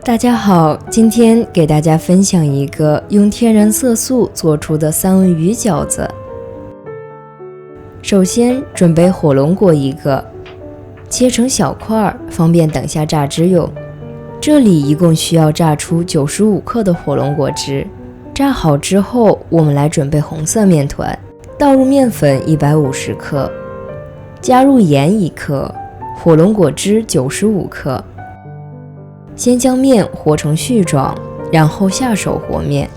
大家好，今天给大家分享一个用天然色素做出的三文鱼饺子。首先准备火龙果1个，切成小块，方便等下榨汁用。这里一共需要榨出95克的火龙果汁。榨好之后，我们来准备红色面团，倒入面粉150克，加入盐1克，火龙果汁95克。先将面和成絮状，然后下手和面。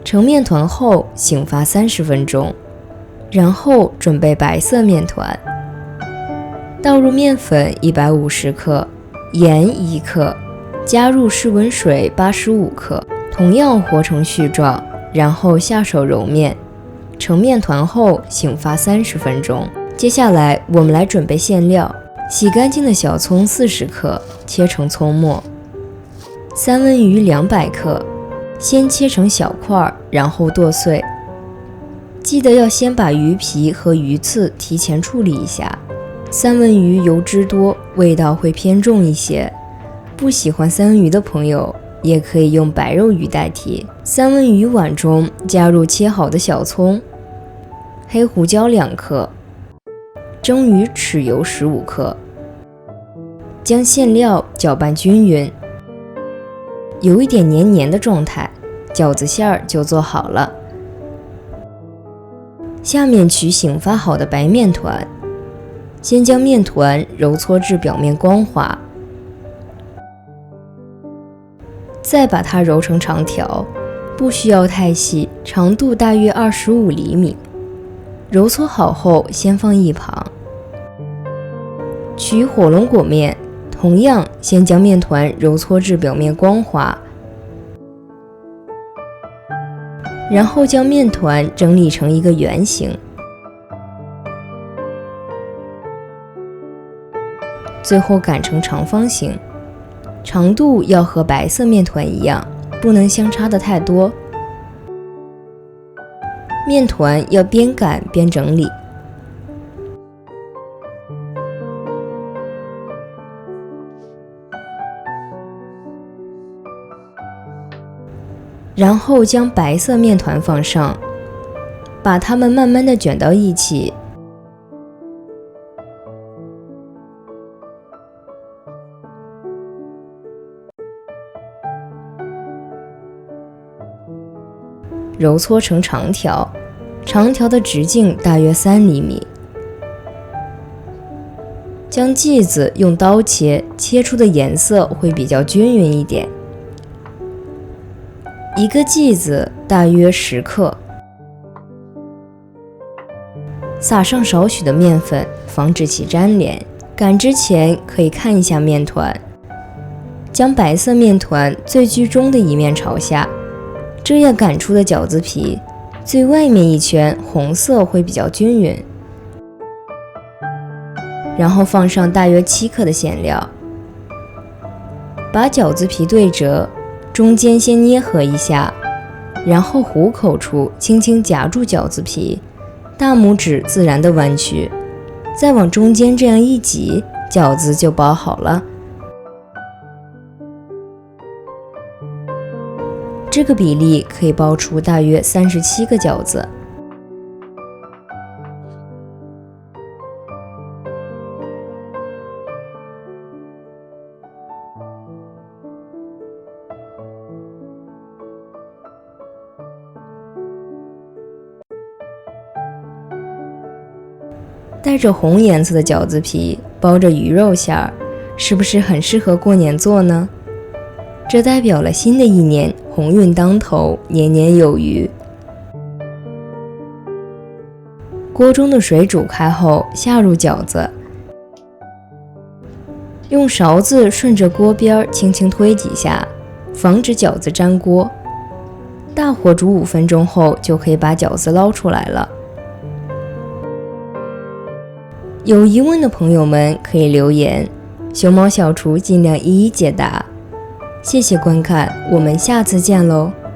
成面团后醒发30分钟，然后准备白色面团，倒入面粉150克，盐1克，加入室温水85克，同样和成絮状，然后下手揉面。成面团后醒发30分钟。接下来我们来准备馅料，洗干净的小葱40克，切成葱末。三文鱼200克，先切成小块，然后剁碎。记得要先把鱼皮和鱼刺提前处理一下。三文鱼油脂多，味道会偏重一些，不喜欢三文鱼的朋友也可以用白肉鱼代替。三文鱼碗中加入切好的小葱，黑胡椒2克，蒸鱼豉油15克，将馅料搅拌均匀。有一点黏黏的状态，饺子馅儿就做好了。下面取醒发好的白面团，先将面团揉搓至表面光滑，再把它揉成长条，不需要太细，长度大约25厘米。揉搓好后先放一旁。取火龙果面，同样先将面团揉搓至表面光滑，然后将面团整理成一个圆形，最后擀成长方形，长度要和白色面团一样，不能相差的太多。面团要边擀边整理。然后将白色面团放上，把它们慢慢的卷到一起。揉搓成长条，长条的直径大约3厘米。将剂子用刀切，切出的颜色会比较均匀一点。一个剂子大约10克，撒上少许的面粉，防止其粘连。擀之前可以看一下面团，将白色面团最居中的一面朝下，这样擀出的饺子皮最外面一圈红色会比较均匀。然后放上大约7克的馅料，把饺子皮对折，中间先捏合一下，然后虎口处轻轻夹住饺子皮，大拇指自然的弯曲，再往中间这样一挤，饺子就包好了。这个比例可以包出大约37个饺子。带着红颜色的饺子皮包着鱼肉馅儿，是不是很适合过年做呢？这代表了新的一年鸿运当头，年年有余。锅中的水煮开后，下入饺子，用勺子顺着锅边轻轻推几下，防止饺子粘锅。大火煮5分钟后，就可以把饺子捞出来了。有疑问的朋友们可以留言，熊猫小厨尽量一一解答。谢谢观看，我们下次见喽。